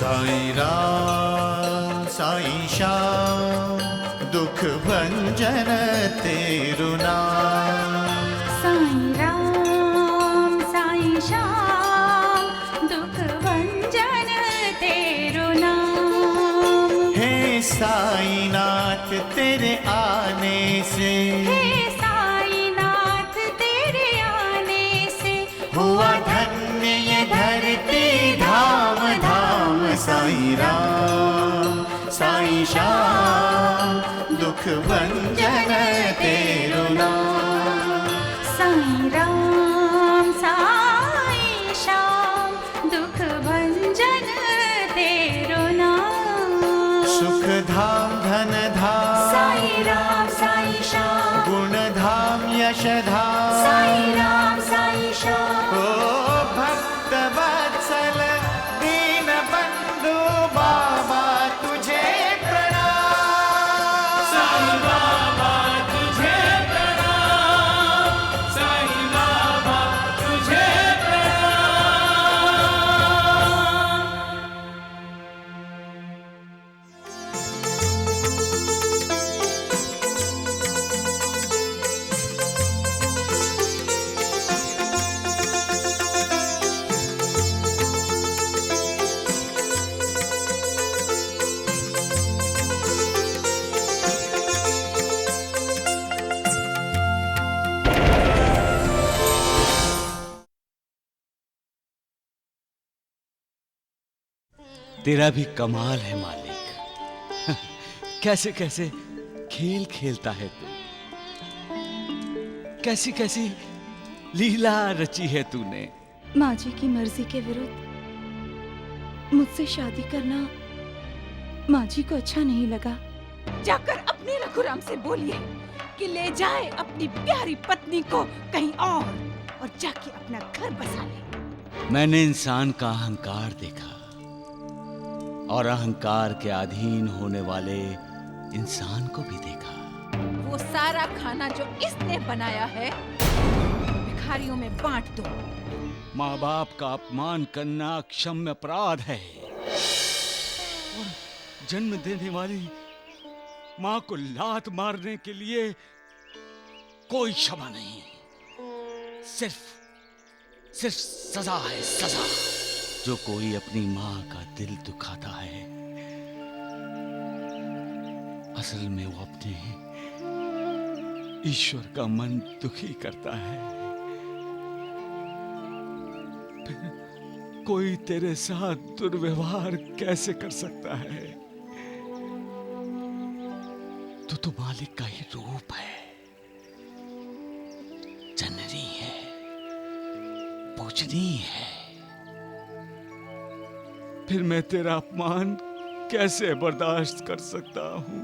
साईं राम साईं श्याम दुख भंजन तेरु नाम। साईं राम साईं श्याम दुख भंजन तेरु नाम। हे साईं नाथ तेरे आने से, हे साईं नाथ तेरे आने से हुआ धन्य ये धरती धाम धाम। साईं राम साईं श्याम दुख भंजन तेरु नाम। साईं राम साईं श्याम दुख भंजन तेरु नाम। सुख धाम धन धाम साईं राम साईं श्याम गुण धाम यश धाम। साईं राम साईं श्याम ओ भक्त वत्सल दीन बंधु बाबा तुझे प्रणाम। साईं बाबा तुझे प्रणाम, साईं बाबा तुझे प्रणाम। तेरा भी कमाल है मालिक। कैसे कैसे खेल खेलता है तू, कैसी कैसी लीला रची है तूने। माँ जी की मर्जी के विरुद्ध मुझसे शादी करना माँ जी को अच्छा नहीं लगा। जाकर अपने रघुराम से बोलिए कि ले जाए अपनी प्यारी पत्नी को कहीं और जाके अपना घर बसा ले। मैंने इंसान का अहंकार देखा और अहंकार के अधीन होने वाले इंसान को भी देखा। वो सारा खाना जो इसने बनाया है भिखारियों में बांट दो। माँ बाप का अपमान करना क्षम्य अपराध है और जन्म देने वाली माँ को लात मारने के लिए कोई क्षमा नहीं है। सिर्फ सजा है, सजा। जो कोई अपनी माँ का दिल दुखाता है असल में वो अपने ईश्वर का मन दुखी करता है। फिर कोई तेरे साथ दुर्व्यवहार कैसे कर सकता है? तू तो मालिक का ही रूप है, जननी है, पूजनी है। फिर मैं तेरा अपमान कैसे बर्दाश्त कर सकता हूं?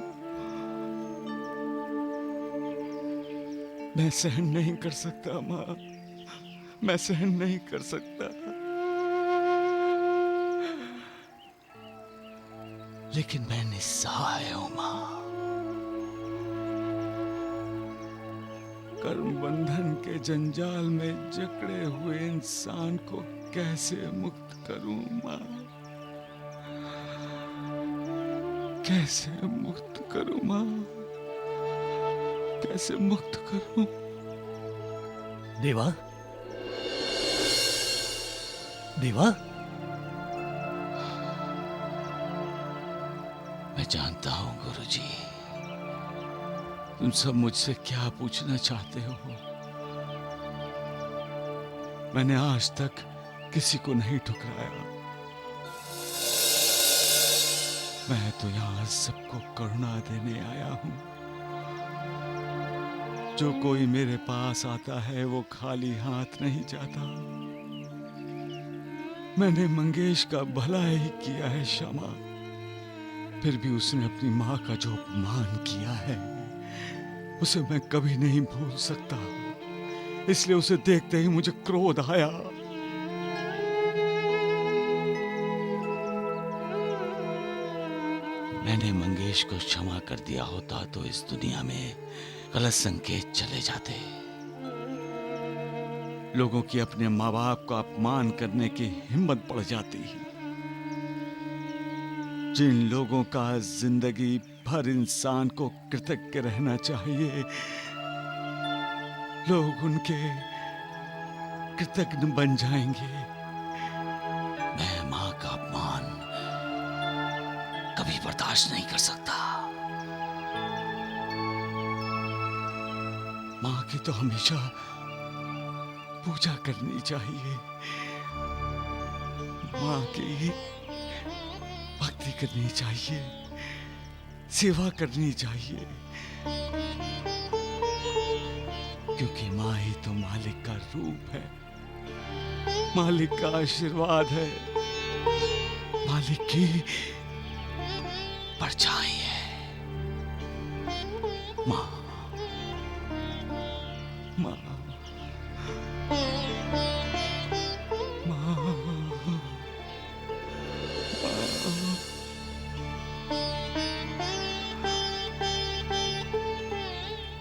मैं सहन नहीं कर सकता मां, मैं सहन नहीं कर सकता। लेकिन मैं निस्सहाय हूं मां। कर्म बंधन के जंजाल में जकड़े हुए इंसान को कैसे मुक्त करूं मां? कैसे मुक्त करूं मां? कैसे मुक्त करूं? देवा, देवा, मैं जानता हूं गुरुजी, तुम सब मुझसे क्या पूछना चाहते हो। मैंने आज तक किसी को नहीं ठुकराया। मैं तो यहां सबको करुणा देने आया हूं। जो कोई मेरे पास आता है वो खाली हाथ नहीं जाता। मैंने मंगेश का भला ही किया है क्षमा, फिर भी उसने अपनी मां का जो अपमान किया है उसे मैं कभी नहीं भूल सकता। इसलिए उसे देखते ही मुझे क्रोध आया। मैंने मंगेश को क्षमा कर दिया होता तो इस दुनिया में गलत संकेत चले जाते। लोगों की अपने माँ बाप का अपमान करने की हिम्मत बढ़ जाती। जिन लोगों का जिंदगी भर इंसान को कृतज्ञ रहना चाहिए, लोग उनके कृतज्ञ बन जाएंगे। मैं मां का अपमान कभी बर्दाश्त नहीं कर सकता। मां की तो हमेशा पूजा करनी चाहिए, मां की भक्ति करनी चाहिए, सेवा करनी चाहिए, क्योंकि मां ही तो मालिक का रूप है, मालिक का आशीर्वाद है, मालिक की परछाई है। मां मां मां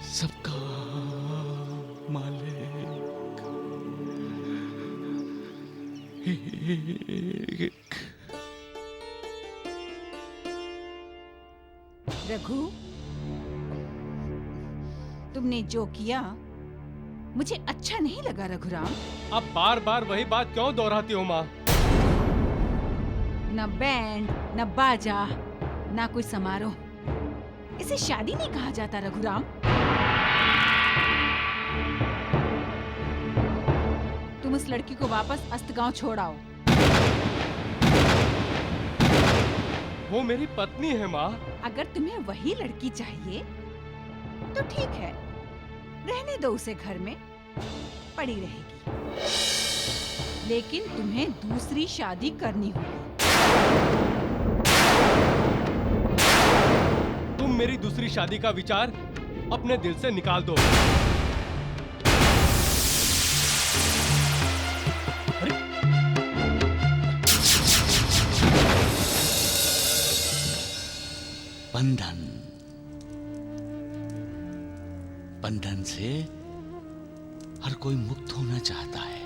सबका मालिक एक। रघु, तुमने जो किया मुझे अच्छा नहीं लगा रघुराम। अब बार बार वही बात क्यों दोहराती हो माँ? न बैंड, न बाजा, न कोई समारोह, इसे शादी नहीं कहा जाता रघुराम। तुम उस लड़की को वापस अस्तगांव छोड़ आओ। वो मेरी पत्नी है माँ। अगर तुम्हें वही लड़की चाहिए तो ठीक है, रहने दो उसे घर में, पड़ी रहेगी। लेकिन तुम्हें दूसरी शादी करनी होगी। तुम मेरी दूसरी शादी का विचार अपने दिल से निकाल दो। बंधन, बंधन से हर कोई मुक्त होना चाहता है,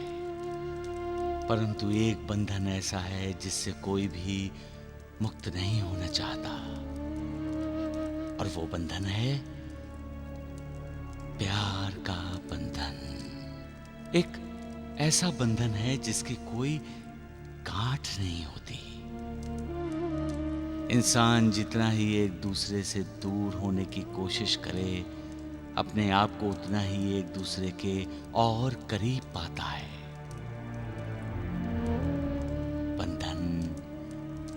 परंतु एक बंधन ऐसा है जिससे कोई भी मुक्त नहीं होना चाहता, और वो बंधन है प्यार का बंधन। एक ऐसा बंधन है जिसकी कोई गांठ नहीं होती। इंसान जितना ही एक दूसरे से दूर होने की कोशिश करे, अपने आप को उतना ही एक दूसरे के और करीब पाता है। बंधन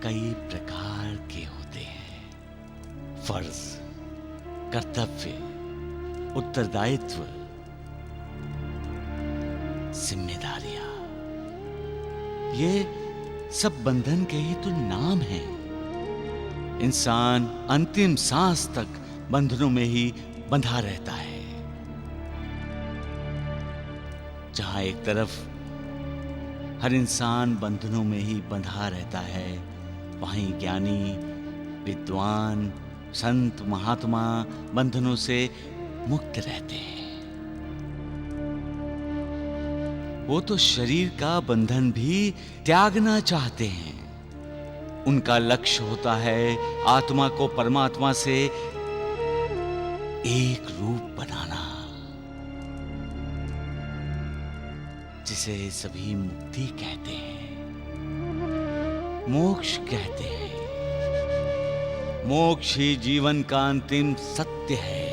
कई प्रकार के होते हैं। फर्ज, कर्तव्य, उत्तरदायित्व, जिम्मेदारियां, ये सब बंधन के ही तो नाम हैं। इंसान अंतिम सांस तक बंधनों में ही बंधा रहता है। जहां एक तरफ हर इंसान बंधनों में ही बंधा रहता है, वहीं ज्ञानी, विद्वान, संत, महात्मा बंधनों से मुक्त रहते हैं। वो तो शरीर का बंधन भी त्यागना चाहते हैं। उनका लक्ष्य होता है आत्मा को परमात्मा से एक रूप बनाना, जिसे सभी मुक्ति कहते हैं, मोक्ष कहते हैं। मोक्ष ही जीवन का अंतिम सत्य है।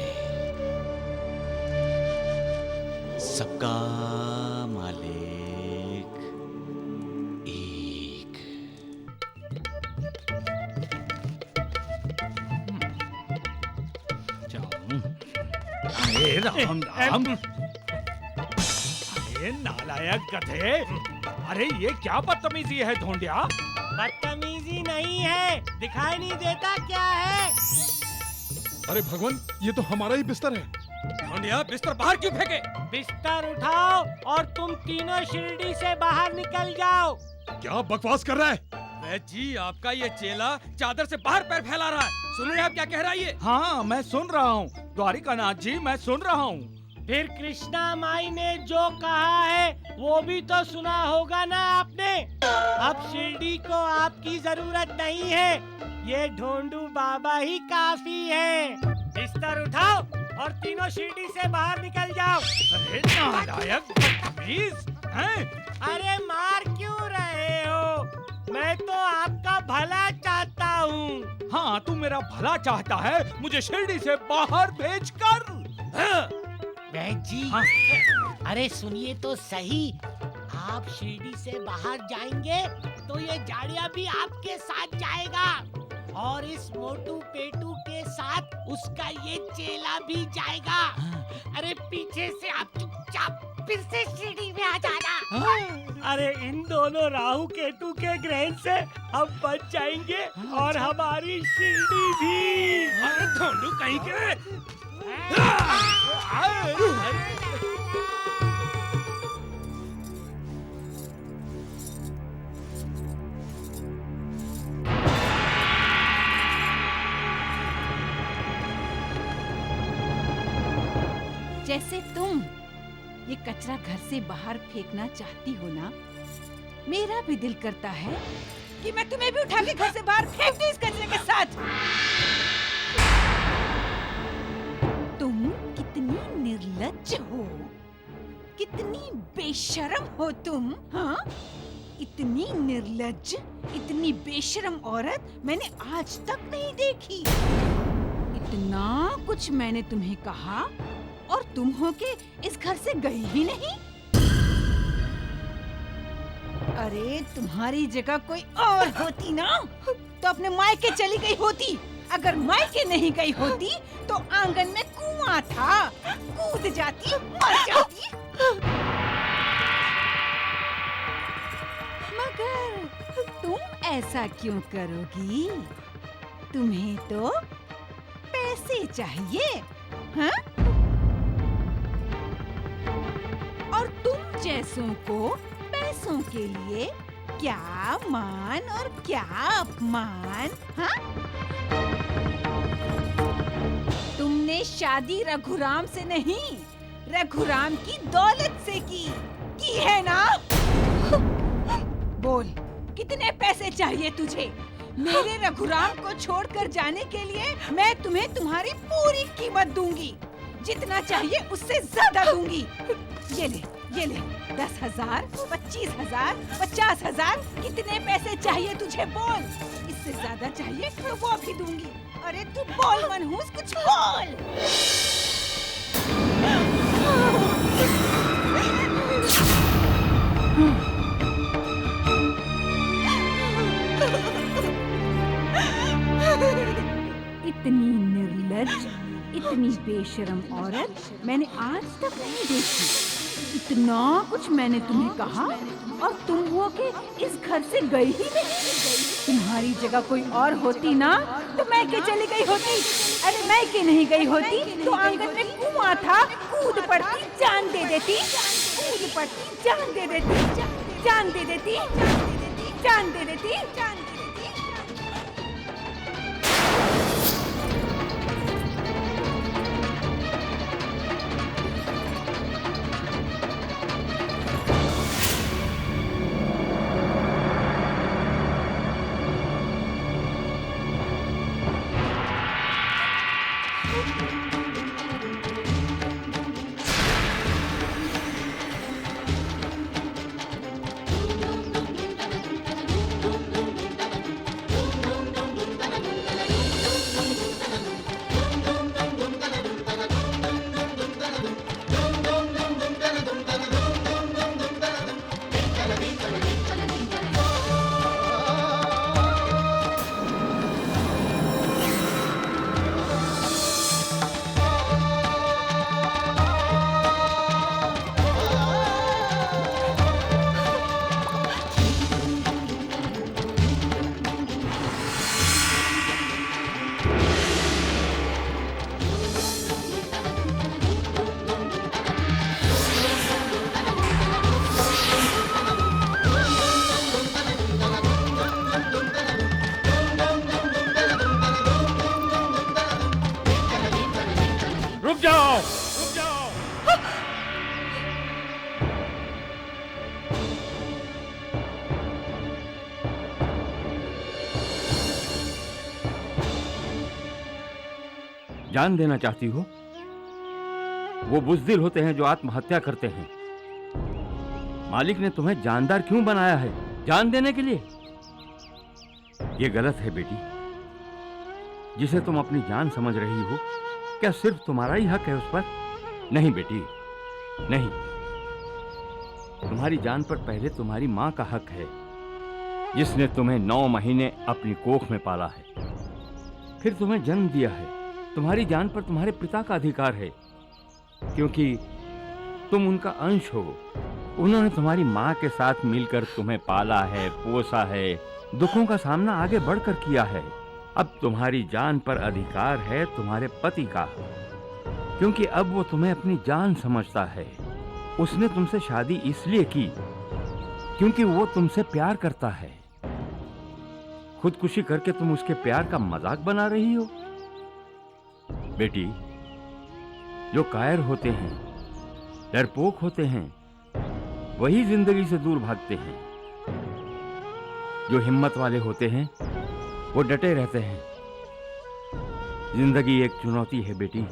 सबका मालिक एक। अरे राम राम, अरे नालायक गधे, अरे ये क्या बदतमीजी है ढोंडिया? बदतमीजी नहीं है, दिखाई नहीं देता क्या है? अरे भगवान, ये तो हमारा ही बिस्तर है। ढोंडिया, बिस्तर बाहर क्यों फेंके? बिस्तर उठाओ और तुम तीनों शिरडी से बाहर निकल जाओ। क्या बकवास कर रहा है? जी, आपका ये चेला चादर से बाहर पैर फैला रहा है। सुन रहे हैं आप क्या कह रहा है ये? हाँ, मैं सुन रहा हूँ द्वारिकानाथ जी, मैं सुन रहा हूँ। फिर कृष्णा माई ने जो कहा है वो भी तो सुना होगा ना आपने। अब शिरडी को आपकी जरूरत नहीं है, ये ढोंडू बाबा ही काफी है। बिस्तर उठाओ और तीनों शिरडी से बाहर निकल जाओ। अरे नालायक बदतमीज हैं? अरे मार क्यों रहे हो? मैं तो आपका भला चाहता हूँ। हाँ, तू मेरा भला चाहता है, मुझे शिरडी से बाहर भेजकर। हाँ? बहन जी, हाँ? अरे सुनिए तो सही। आप शिरडी से बाहर जाएंगे तो ये जाड़िया भी आपके साथ जाएगा और इस मोटू पेटू के साथ उसका ये चेला भी जाएगा। अरे पीछे से आप चुपचाप फिर से शिरडी में आ जाना। अरे इन दोनों राहु केतु के ग्रहण से हम बच जाएंगे और हमारी शिरडी भी। अरे ढोंडू कहीं के। जैसे तुम ये कचरा घर से बाहर फेंकना चाहती हो ना, मेरा भी दिल करता है कि मैं तुम्हें भी उठा के घर से बाहर फेंक दूं इस कचरे के साथ। तुम कितनी निर्लज्ज हो, कितनी बेशर्म हो तुम। हाँ, इतनी निर्लज्ज, इतनी बेशर्म औरत मैंने आज तक नहीं देखी। इतना कुछ मैंने तुम्हें कहा और तुम हो के इस घर से गई ही नहीं। अरे तुम्हारी जगह कोई और होती ना तो अपने मायके चली गई होती। अगर मायके नहीं गई होती तो आंगन में कुआं था, कूद जाती, मर जाती। मगर तुम ऐसा क्यों करोगी? तुम्हें तो पैसे चाहिए, हाँ? और तुम जैसों को पैसों के लिए क्या मान और क्या अपमान, हाँ? तुमने शादी रघुराम से नहीं, रघुराम की दौलत से की है ना? बोल, कितने पैसे चाहिए तुझे? मेरे रघुराम को छोड़कर जाने के लिए मैं तुम्हें तुम्हारी पूरी कीमत दूंगी। जितना चाहिए उससे ज्यादा दूंगी। ये ले 10,000, 25,000, 50,000, कितने पैसे चाहिए तुझे बोल? इससे ज्यादा चाहिए तो वो भी दूंगी। अरे तू बोल मनहूस, कुछ बोल। इतनी निर्लज्ज, इतनी बेशर्म औरत मैंने आज तक नहीं देखी। इतना कुछ मैंने तुम्हें कहा और तुम हो के इस घर से गई ही नहीं। तुम्हारी जगह कोई और होती ना तो मैके चली गई होती। अरे मैके नहीं गई होती तो आंगन में कुआं था, कूद पड़ती, जान दे देती। कूद पड़ती, जान दे देती, जान दे देती, जान दे देती, जान दे देती। जान देना चाहती हो? वो बुज़दिल होते हैं जो आत्महत्या करते हैं। मालिक ने तुम्हें जानदार क्यों बनाया है? जान देने के लिए? ये गलत है बेटी। जिसे तुम अपनी जान समझ रही हो, क्या सिर्फ तुम्हारा ही हक है उस पर? नहीं बेटी, नहीं। तुम्हारी जान पर पहले तुम्हारी मां का हक है, जिसने तुम्हें 9 महीने अपनी कोख में पाला है, फिर तुम्हें जन्म दिया है। तुम्हारी जान पर तुम्हारे पिता का अधिकार है, क्योंकि तुम उनका अंश हो। उन्होंने तुम्हारी मां के साथ मिलकर तुम्हें पाला है, पोसा है, दुखों का सामना आगे बढ़कर किया है। अब तुम्हारी जान पर अधिकार है तुम्हारे पति का, क्योंकि अब वो तुम्हें अपनी जान समझता है। उसने तुमसे शादी इसलिए की क्योंकि वो तुमसे प्यार करता है। खुदकुशी करके तुम उसके प्यार का मजाक बना रही हो। बेटी, जो कायर होते हैं, डरपोक होते हैं, वही जिंदगी से दूर भागते हैं। जो हिम्मत वाले होते हैं, वो डटे रहते हैं। जिंदगी एक चुनौती है बेटी,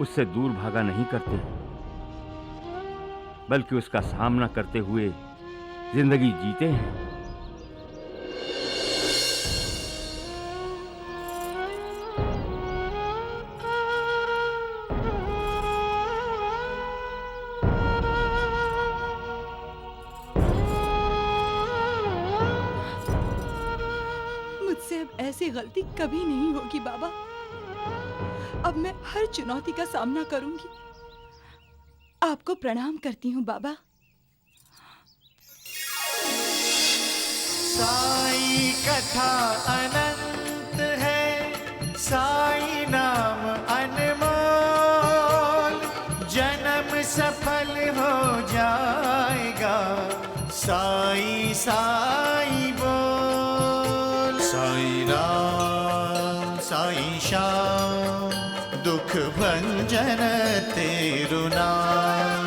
उससे दूर भागा नहीं करते, बल्कि उसका सामना करते हुए जिंदगी जीते हैं। मुझसे अब ऐसी गलती कभी नहीं होगी बाबा। अब मैं हर चुनौती का सामना करूंगी। आपको प्रणाम करती हूँ बाबा। साई कथा अनंत है, साई नाम अनमोल, जन्म सफल हो जाएगा, साई साई बोल। साई राम साई श्याम, दुख भंजन तेरु नाम।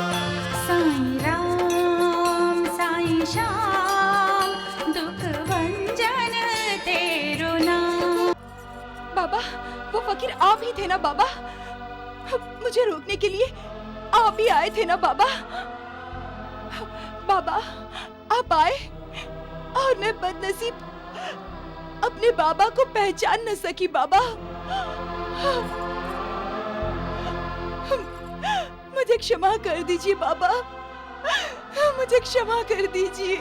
साई राम साई श्याम, दुख भंजन तेरो नाम। बाबा, वो फकीर आप ही थे ना बाबा? मुझे रोकने के लिए आप ही आए थे ना बाबा? बाबा, आप आए और मैं बदनसीब अपने बाबा को पहचान न सकी बाबा। मुझे क्षमा कर दीजिए बाबा, मुझे क्षमा कर दीजिए।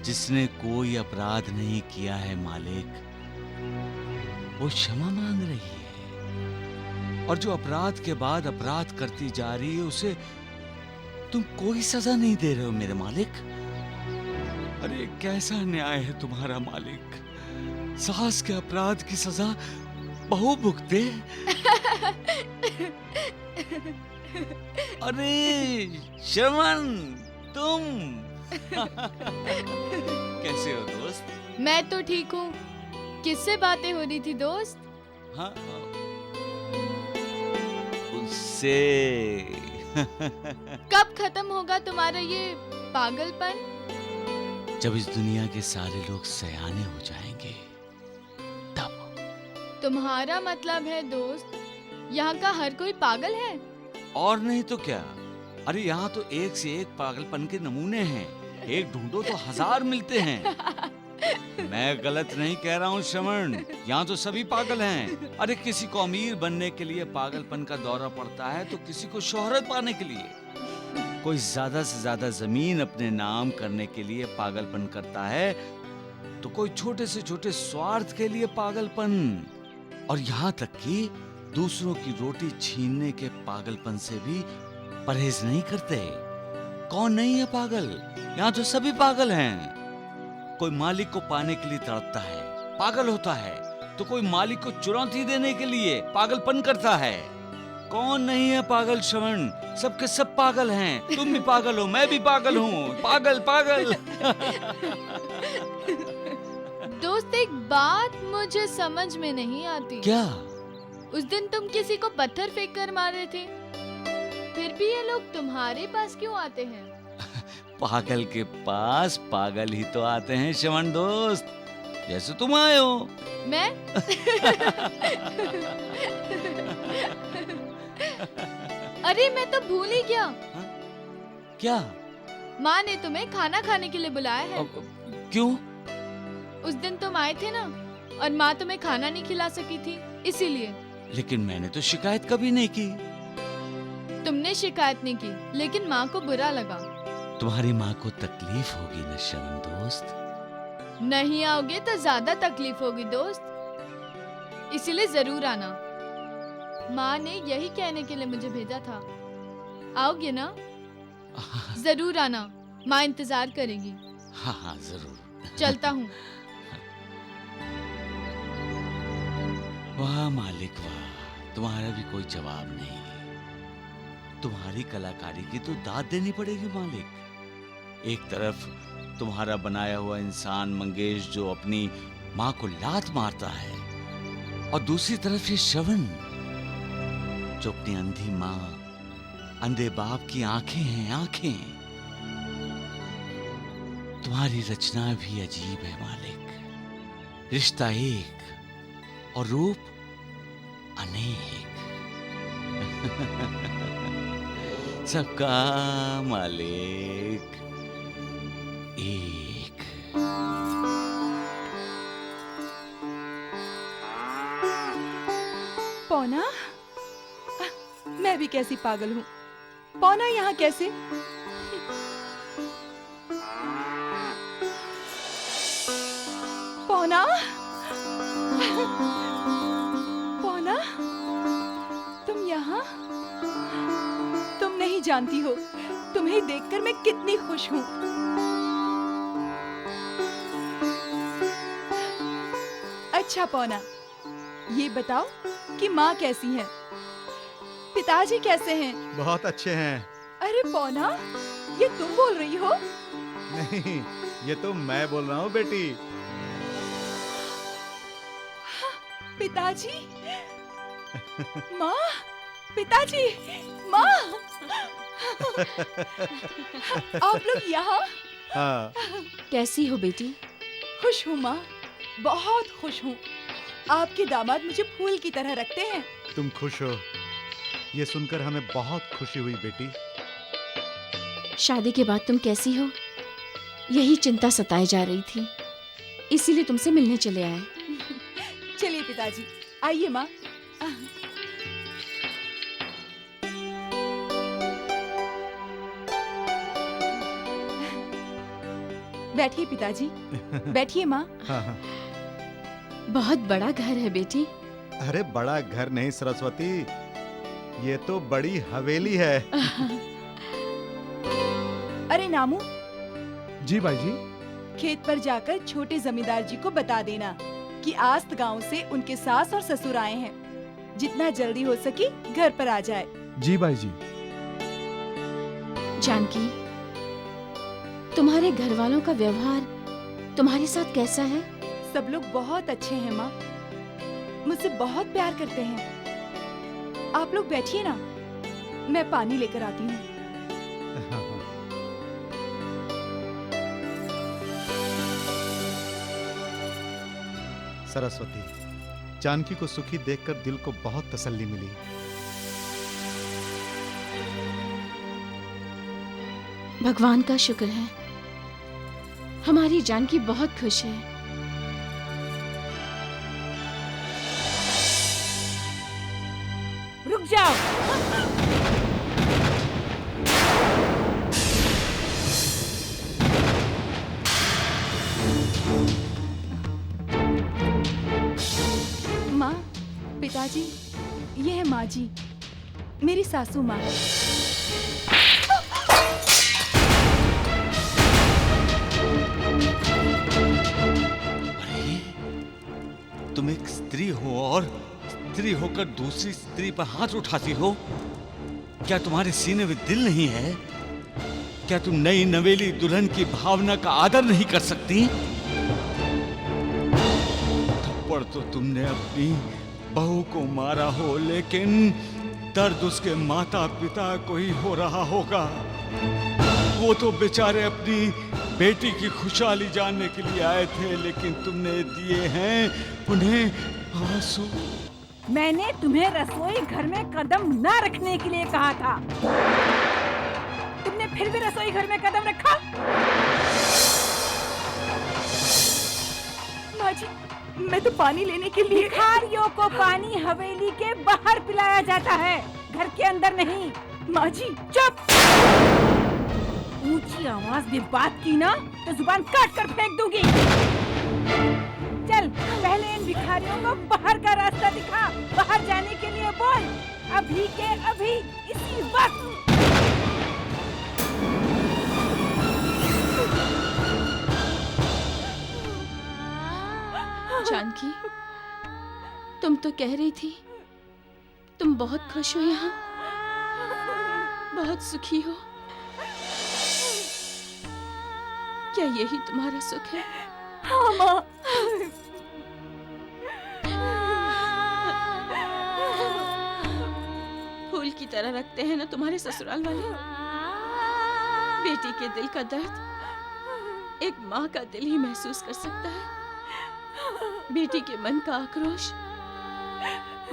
जिसने कोई अपराध नहीं किया है मालिक, वो क्षमा मांग रही है, और जो अपराध के बाद अपराध करती जा रही है, उसे तुम कोई सजा नहीं दे रहे हो मेरे मालिक। अरे कैसा न्याय है तुम्हारा मालिक। सास के अपराध की सजा बहू भुगते। अरे श्रवण, तुम कैसे हो दोस्त? मैं तो ठीक हूँ। किससे बातें हो रही थी दोस्त? हाँ, उससे। कब खत्म होगा तुम्हारा ये पागलपन? जब इस दुनिया के सारे लोग सयाने हो जाएंगे तब। तुम्हारा मतलब है दोस्त, यहाँ का हर कोई पागल है? और नहीं तो क्या। अरे यहाँ तो एक से एक पागलपन के नमूने हैं। एक ढूंढो तो 1000 मिलते हैं। मैं गलत नहीं कह रहा हूँ श्रवण, यहाँ तो सभी पागल हैं। अरे किसी को अमीर बनने के लिए पागलपन का दौरा पड़ता है, तो किसी को शोहरत पाने के लिए, कोई ज्यादा से ज्यादा जमीन अपने नाम करने के लिए पागलपन करता है, तो कोई छोटे से छोटे स्वार्थ के लिए पागलपन, और यहाँ तक कि दूसरों की रोटी छीनने के पागलपन से भी परहेज नहीं करते। कौन नहीं है पागल? यहाँ तो सभी पागल हैं। कोई मालिक को पाने के लिए तड़पता है, पागल होता है, तो कोई मालिक को चुनौती देने के लिए पागलपन करता है। कौन नहीं है पागल श्रवण? सबके सब पागल हैं। तुम भी पागल हो, मैं भी पागल हूँ। पागल पागल। दोस्त, एक बात मुझे समझ में नहीं आती। क्या? उस दिन तुम किसी को पत्थर फेंक कर मार रहे थे, फिर भी ये लोग तुम्हारे पास क्यों आते हैं? पागल के पास पागल ही तो आते हैं श्रवण दोस्त, जैसे तुम आए हो। मैं? अरे मैं तो भूल ही गया। क्या? माँ ने तुम्हें खाना खाने के लिए बुलाया है। क्यों? उस दिन तुम आए थे ना, और माँ तुम्हें खाना नहीं खिला सकी थी, इसीलिए। लेकिन मैंने तो शिकायत कभी नहीं की। तुमने शिकायत नहीं की, लेकिन माँ को बुरा लगा। तुम्हारी माँ को तकलीफ होगी न श्रवण दोस्त। नहीं आओगे तो ज्यादा तकलीफ होगी दोस्त, इसीलिए जरूर आना। माँ ने यही कहने के लिए मुझे भेजा था। आओगे ना? जरूर आना, माँ इंतजार करेगी। हाँ हाँ जरूर। चलता हूँ। वाह मालिक वाह, तुम्हारा भी कोई जवाब नहीं। तुम्हारी कलाकारी की तो दाद देनी पड़ेगी मालिक। एक तरफ तुम्हारा बनाया हुआ इंसान मंगेश जो अपनी माँ को लात मारता है, और दूसरी तरफ ये श्रवण जो अपनी अंधी माँ, अंधे बाप की आंखें हैं आंखें। तुम्हारी रचना भी अजीब है मालिक। रिश्ता एक और रूप अनेक। सबका मालिक एक। पौना, मैं भी कैसी पागल हूँ। पौना यहाँ कैसे? पौना, पौना, तुम यहाँ? तुम नहीं जानती हो, तुम्हें देखकर मैं कितनी खुश हूँ। अच्छा पौना, ये बताओ कि माँ कैसी है? पिताजी कैसे हैं? बहुत अच्छे हैं। अरे पौना, ये तुम बोल रही हो? नहीं, ये तो मैं बोल रहा हूँ बेटी। पिताजी, माँ, पिताजी, माँ, आप लोग यहाँ? हाँ। कैसी हो बेटी? खुश हूँ माँ, बहुत खुश हूँ। आपके दामाद मुझे फूल की तरह रखते हैं। तुम खुश हो, ये सुनकर हमें बहुत खुशी हुई बेटी। शादी के बाद तुम कैसी हो, यही चिंता सताए जा रही थी, इसीलिए तुमसे मिलने चले आए। चलिए पिताजी, आइए माँ। बैठिए पिताजी, बैठिए माँ। हाँ हाँ। बहुत बड़ा घर है बेटी। अरे बड़ा घर नहीं सरस्वती, ये तो बड़ी हवेली है। अरे नामू। जी भाई जी। खेत पर जाकर छोटे जमींदार जी को बता देना कि आस्त गांव से उनके सास और ससुर आए हैं। जितना जल्दी हो सके घर पर आ जाए। जी भाई जी। जानकी, तुम्हारे घर वालों का व्यवहार तुम्हारे साथ कैसा है? सब लोग बहुत अच्छे हैं माँ, मुझसे बहुत प्यार करते हैं। आप लोग बैठिए ना, मैं पानी लेकर आती हूँ। सरस्वती, जानकी को सुखी देखकर दिल को बहुत तसल्ली मिली। भगवान का शुक्र है, हमारी जानकी बहुत खुश है। रुक जाओ। माँ, पिताजी, ये है माँ जी, मेरी सासू माँ। अरे, तुम एक स्त्री हो और स्त्री होकर दूसरी स्त्री पर हाथ उठाती हो? क्या तुम्हारे सीने में दिल नहीं है? क्या तुम नई नवेली दुल्हन की भावना का आदर नहीं कर सकती? थप्पड़ तो तुमने अपनी बहू को मारा हो, लेकिन दर्द उसके माता पिता को ही हो रहा होगा। वो तो बेचारे अपनी बेटी की खुशहाली जानने के लिए आए थे, लेकिन तुमने दिए हैं उन्हें आंसू। मैंने तुम्हें रसोई घर में कदम न रखने के लिए कहा था, तुमने फिर भी रसोई घर में कदम रखा। माँ जी, मैं तो पानी लेने के लिए। भिखारियों को पानी हवेली के बाहर पिलाया जाता है, घर के अंदर नहीं। माँ जी चुप! ऊंची आवाज में बात की ना तो जुबान काट कर फेंक दूंगी। चल, पहले इन भिखारियों को बाहर का रास्ता दिखा, बाहर जाने के लिए बोल, अभी के अभी, इसी वक्त। जानकी, तुम तो कह रही थी तुम बहुत खुश हो, यहाँ बहुत सुखी हो। क्या यही तुम्हारा सुख है? हाँ माँ। फूल की तरह रखते हैं ना तुम्हारे ससुराल वाले। बेटी के दिल का दर्द एक माँ का दिल ही महसूस कर सकता है। बेटी के मन का आक्रोश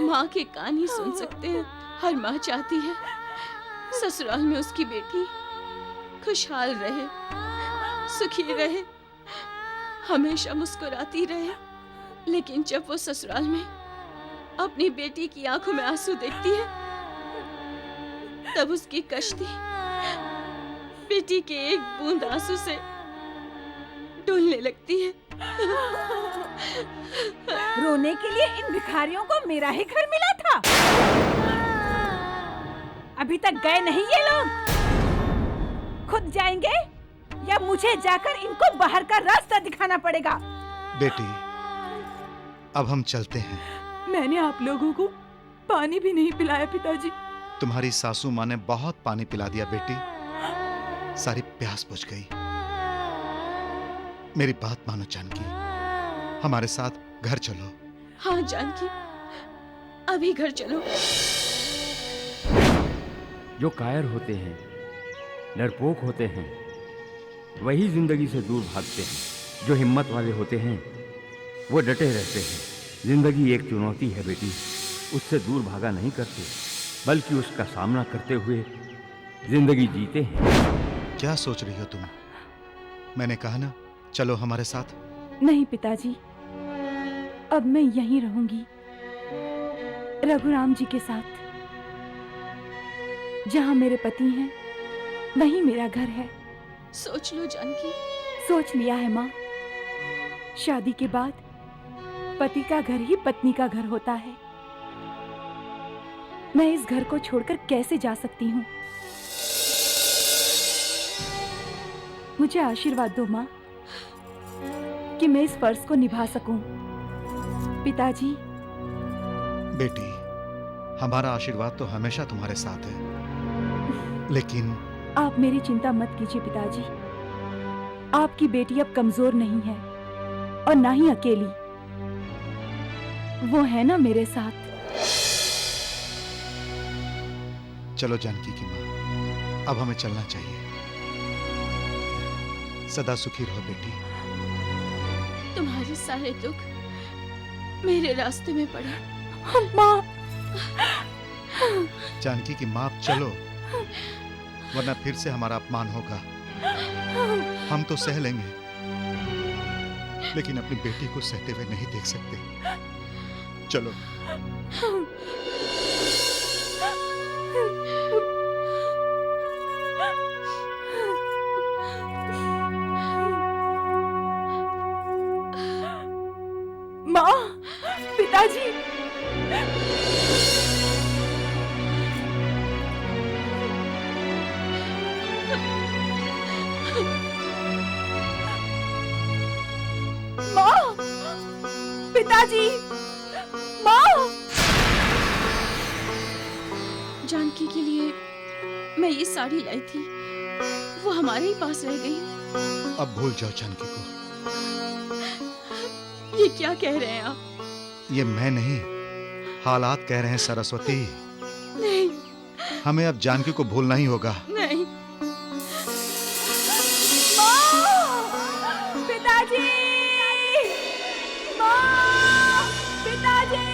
माँ के कान ही सुन सकते हैं। हर माँ चाहती है ससुराल में उसकी बेटी खुशहाल रहे, सुखी रहे, हमेशा मुस्कुराती रहे। लेकिन जब वो ससुराल में अपनी बेटी की आंखों में आंसू देखती है, तब उसकी कश्ती बेटी के एक बूंद आंसू से डूलने लगती है। रोने के लिए इन भिखारियों को मेरा ही घर मिला था। अभी तक गए नहीं ये लोग, खुद जाएंगे या मुझे जाकर इनको बाहर का रास्ता दिखाना पड़ेगा? बेटी, अब हम चलते हैं। मैंने आप लोगों को पानी भी नहीं पिलाया पिताजी। तुम्हारी सासू माँ ने बहुत पानी पिला दिया बेटी, सारी प्यास बुझ गई। मेरी बात मानो जानकी, हमारे साथ घर चलो। हाँ जानकी, अभी घर चलो। जो कायर होते हैं, डरपोक होते हैं, वही जिंदगी से दूर भागते हैं। जो हिम्मत वाले होते हैं वो डटे रहते हैं। जिंदगी एक चुनौती है बेटी, उससे दूर भागा नहीं करते, बल्कि उसका सामना करते हुए जिंदगी जीते हैं। क्या सोच रही हो तुम? मैंने कहा ना, चलो हमारे साथ। नहीं पिताजी, अब मैं यहीं रहूंगी रघुराम जी के साथ। जहाँ मेरे पति हैं, वहीं मेरा घर है। सोच लो जानकी। सोच लिया है माँ। शादी के बाद पति का घर ही पत्नी का घर होता है। मैं इस घर को छोड़कर कैसे जा सकती हूँ? मुझे आशीर्वाद दो माँ कि मैं इस फर्ज को निभा सकूं। पिताजी। बेटी, हमारा आशीर्वाद तो हमेशा तुम्हारे साथ है, लेकिन आप मेरी चिंता मत कीजिए पिताजी। आपकी बेटी अब कमजोर नहीं है और ना ही अकेली। वो है ना मेरे साथ। चलो जानकी की माँ, अब हमें चलना चाहिए। सदा सुखी रहो बेटी। तुम्हारे सारे दुख मेरे रास्ते में पड़े। माँ। जानकी की माँ, चलो, वरना फिर से हमारा अपमान होगा। हम तो सह लेंगे, लेकिन अपनी बेटी को सहते हुए नहीं देख सकते। चलो। माँ, पिताजी। माँ, पिताजी, माँ। जानकी के लिए मैं ये साड़ी लाई थी, वो हमारे ही पास रह गई। अब भूल जाओ जानकी को। ये क्या कह रहे हैं आप? ये मैं नहीं, हालात कह रहे हैं सरस्वती। नहीं हमें अब जानकी को भूलना ही होगा। नहीं। माँ! पिताजी! माँ! पिताजी!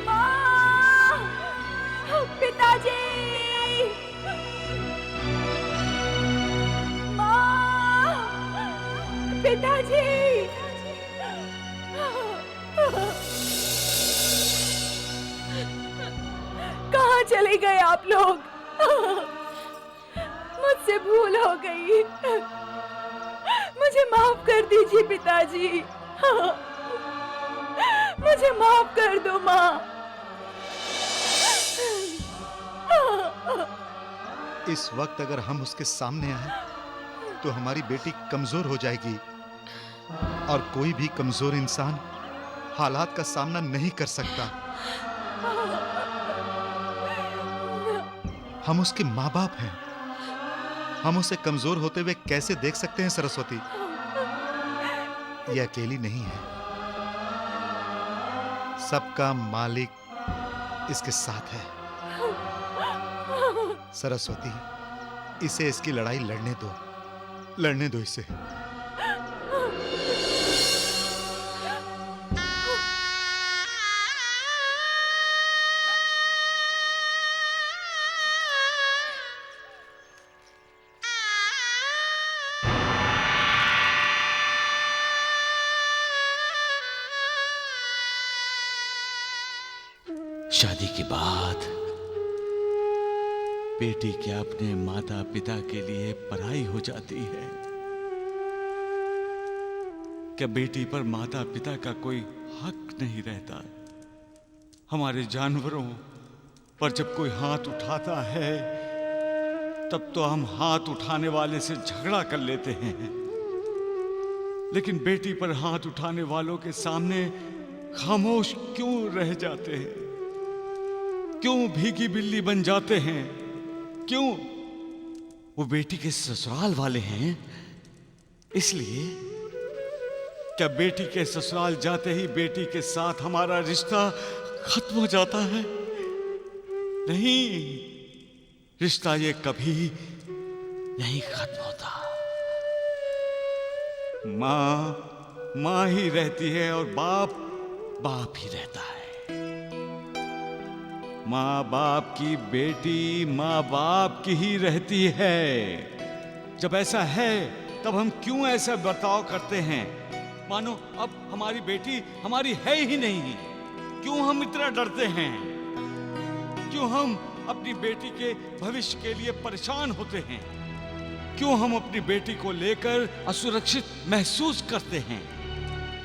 माँ! पिताजी! माँ! पिताजी! कहाँ चले गए आप लोग? मुझसे भूल हो गई। मुझे माफ कर दीजिए पिताजी। मुझे माफ कर दो माँ। इस वक्त अगर हम उसके सामने आए तो हमारी बेटी कमजोर हो जाएगी और कोई भी कमजोर इंसान हालात का सामना नहीं कर सकता। हम उसके माँ बाप हैं। हम उसे कमजोर होते हुए कैसे देख सकते हैं सरस्वती? ये अकेली नहीं है, सबका मालिक इसके साथ है। सरस्वती, इसे इसकी लड़ाई लड़ने दो इसे। शादी के बाद बेटी क्या अपने माता पिता के लिए पराई हो जाती है? क्या बेटी पर माता पिता का कोई हक नहीं रहता? हमारे जानवरों पर जब कोई हाथ उठाता है तब तो हम हाथ उठाने वाले से झगड़ा कर लेते हैं, लेकिन बेटी पर हाथ उठाने वालों के सामने खामोश क्यों रह जाते हैं? क्यों भीगी बिल्ली बन जाते हैं? क्यों? वो बेटी के ससुराल वाले हैं इसलिए? क्या बेटी के ससुराल जाते ही बेटी के साथ हमारा रिश्ता खत्म हो जाता है? नहीं, रिश्ता ये कभी नहीं खत्म होता। माँ ही रहती है और बाप ही रहता है। माँ बाप की बेटी माँ बाप की ही रहती है। जब ऐसा है तब हम क्यों ऐसा बर्ताव करते हैं मानो अब हमारी बेटी हमारी है ही नहीं? क्यों हम इतना डरते हैं? क्यों हम अपनी बेटी के भविष्य के लिए परेशान होते हैं? क्यों हम अपनी बेटी को लेकर असुरक्षित महसूस करते हैं?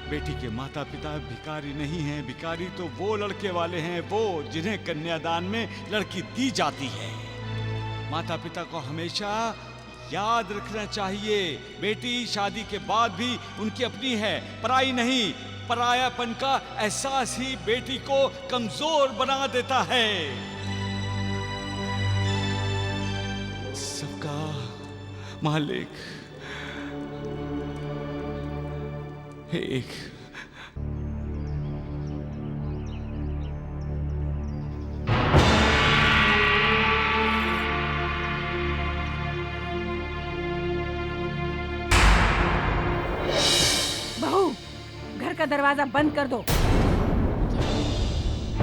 बेटी के माता पिता भिखारी नहीं हैं। भिखारी तो वो लड़के वाले हैं वो जिन्हें कन्यादान में लड़की दी जाती है। माता पिता को हमेशा याद रखना चाहिए, बेटी शादी के बाद भी उनकी अपनी है, पराई नहीं। परायापन का एहसास ही बेटी को कमजोर बना देता है। सबका मालिक एक बहू, घर का दरवाजा बंद कर दो।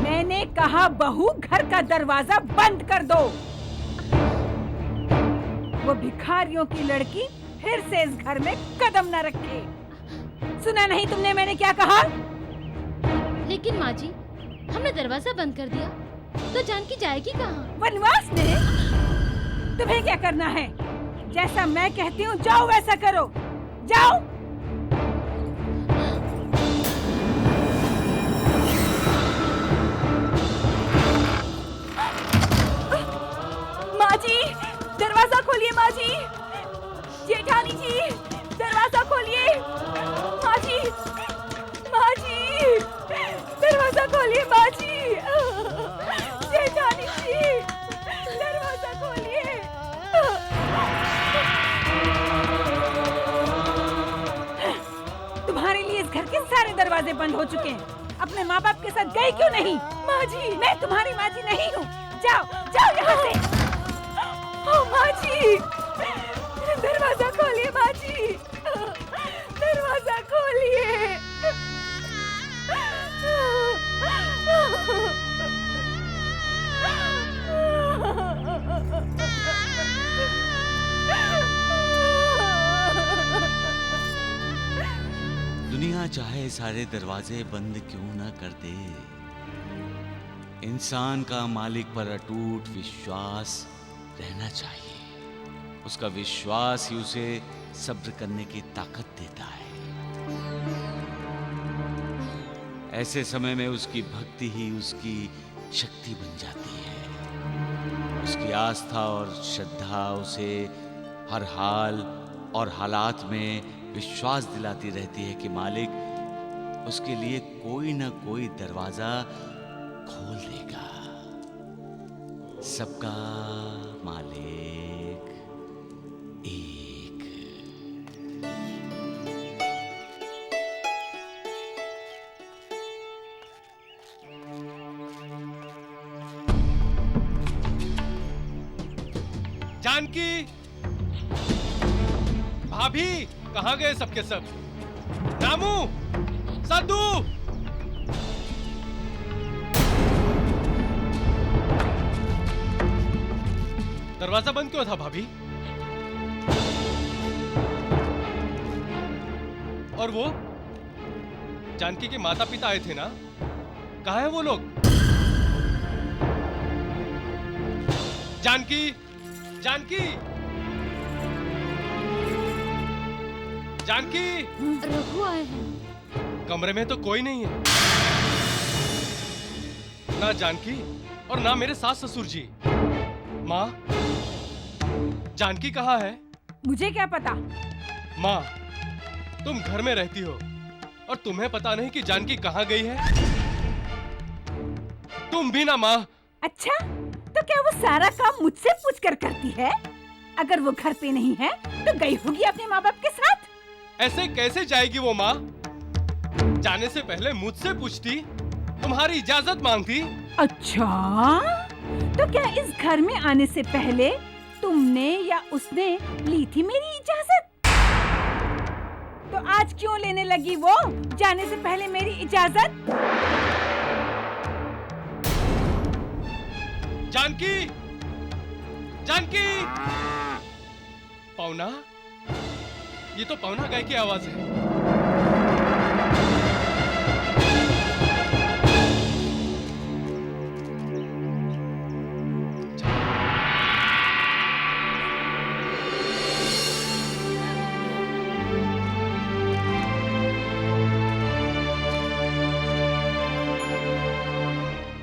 मैंने कहा बहू, घर का दरवाजा बंद कर दो। वो भिखारियों की लड़की फिर से इस घर में कदम न रखे। सुना नहीं तुमने मैंने क्या कहा? लेकिन माँ जी, हमने दरवाजा बंद कर दिया तो जानकी जाएगी कहाँ? वनवास में? तुम्हें क्या करना है? जैसा मैं कहती हूँ जाओ वैसा करो। जाओ। माँ जी, दरवाजा खोलिए। माँ जी, जेठानी जी, दरवाजा खोलिए। माँ जी, दरवाजा खोलिए। माँ जी, जेठानी जी, दरवाजा खोलिए। घर के सारे दरवाजे बंद हो चुके हैं। अपने माँ बाप के साथ गई क्यों नहीं? माँ जी, मैं तुम्हारी माँ जी नहीं हूँ। जाओ जाओ यहाँ से। माँ जी, दरवाजा खोलिए माँ जी, दरवाजा खोलिए। दुनिया चाहे सारे दरवाजे बंद क्यों ना कर दे, इंसान का मालिक पर अटूट विश्वास रहना चाहिए। उसका विश्वास ही उसे सब्र करने की ताकत देता है। ऐसे समय में उसकी भक्ति ही उसकी शक्ति बन जाती है। उसकी आस्था और श्रद्धा उसे हर हाल और हालात में विश्वास दिलाती रहती है कि मालिक उसके लिए कोई ना कोई दरवाजा खोल देगा। सबका मालिक एक। जानकी, भाभी, कहाँ गए सबके सब? रामू, सद्दू, दरवाजा बंद क्यों था भाभी? और वो जानकी के माता पिता आए थे ना, कहाँ है वो लोग? जानकी, जानकी, जानकी, रघु आए हैं। कमरे में तो कोई नहीं है, ना जानकी और ना मेरे सास ससुर जी। माँ, जानकी कहाँ है? मुझे क्या पता? माँ, तुम घर में रहती हो और तुम्हें पता नहीं कि जानकी कहाँ गई है? तुम भी ना माँ। अच्छा, तो क्या वो सारा काम मुझसे पूछ कर करती है? अगर वो घर पे नहीं है तो गई होगी अपने माँ बाप के साथ। ऐसे कैसे जाएगी वो माँ? जाने से पहले मुझसे पूछती, तुम्हारी इजाजत मांगती। अच्छा, तो क्या इस घर में आने से पहले तुमने या उसने ली थी मेरी इजाजत? तो आज क्यों लेने लगी वो जाने से पहले मेरी इजाजत? जानकी, जानकी, पौना, ये तो पौना गाय की आवाज है।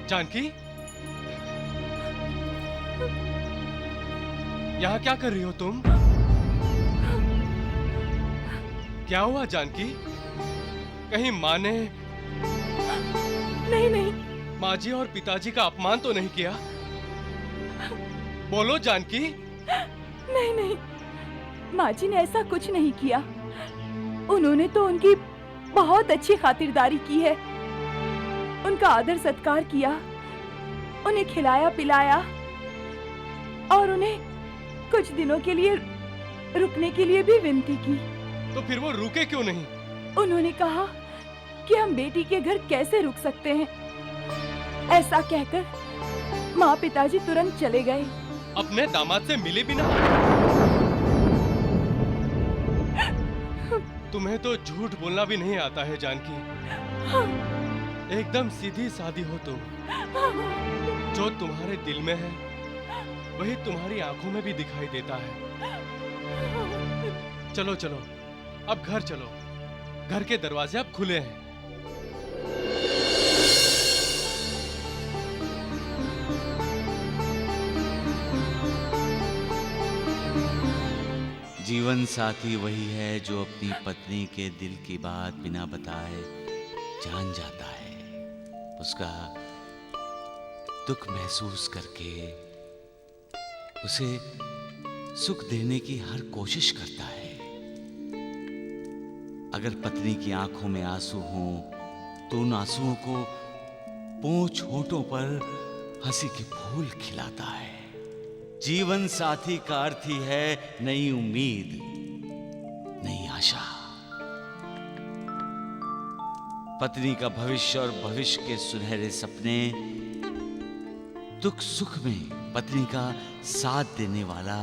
जानकी, यहाँ क्या कर रही हो तुम? क्या हुआ जानकी? कहीं माँ ने? नहीं नहीं, माँ जी और पिताजी का अपमान तो नहीं किया? बोलो जानकी। नहीं नहीं, माँ जी ने ऐसा कुछ नहीं किया। उन्होंने तो उनकी बहुत अच्छी खातिरदारी की है, उनका आदर सत्कार किया, उन्हें खिलाया पिलाया और उन्हें कुछ दिनों के लिए रुकने के लिए भी विनती की। तो फिर वो रुके क्यों नहीं? उन्होंने कहा कि हम बेटी के घर कैसे रुक सकते हैं। ऐसा कहकर माँ पिताजी तुरंत चले गए। अपने दामाद से मिले भी ना? तुम्हें तो झूठ बोलना भी नहीं आता है जानकी। एकदम सीधी सादी हो तुम। जो तुम्हारे दिल में है वही तुम्हारी आंखों में भी दिखाई देता है। चलो चलो, अब घर चलो। घर के दरवाजे अब खुले हैं। जीवन साथी वही है जो अपनी पत्नी के दिल की बात बिना बताए जान जाता है। उसका दुख महसूस करके उसे सुख देने की हर कोशिश करता है। अगर पत्नी की आंखों में आंसू हों तो उन आंसुओं को पोंछ होठों पर हंसी के फूल खिलाता है। जीवन साथी का अर्थ ही है नई उम्मीद, नई आशा। पत्नी का भविष्य और भविष्य के सुनहरे सपने, दुख सुख में पत्नी का साथ देने वाला,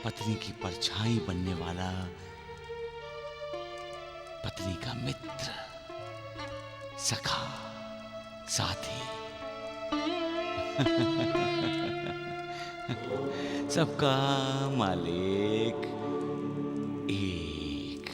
पत्नी की परछाई बनने वाला, पत्नी का मित्र, सखा, साथी। सबका मालिक एक।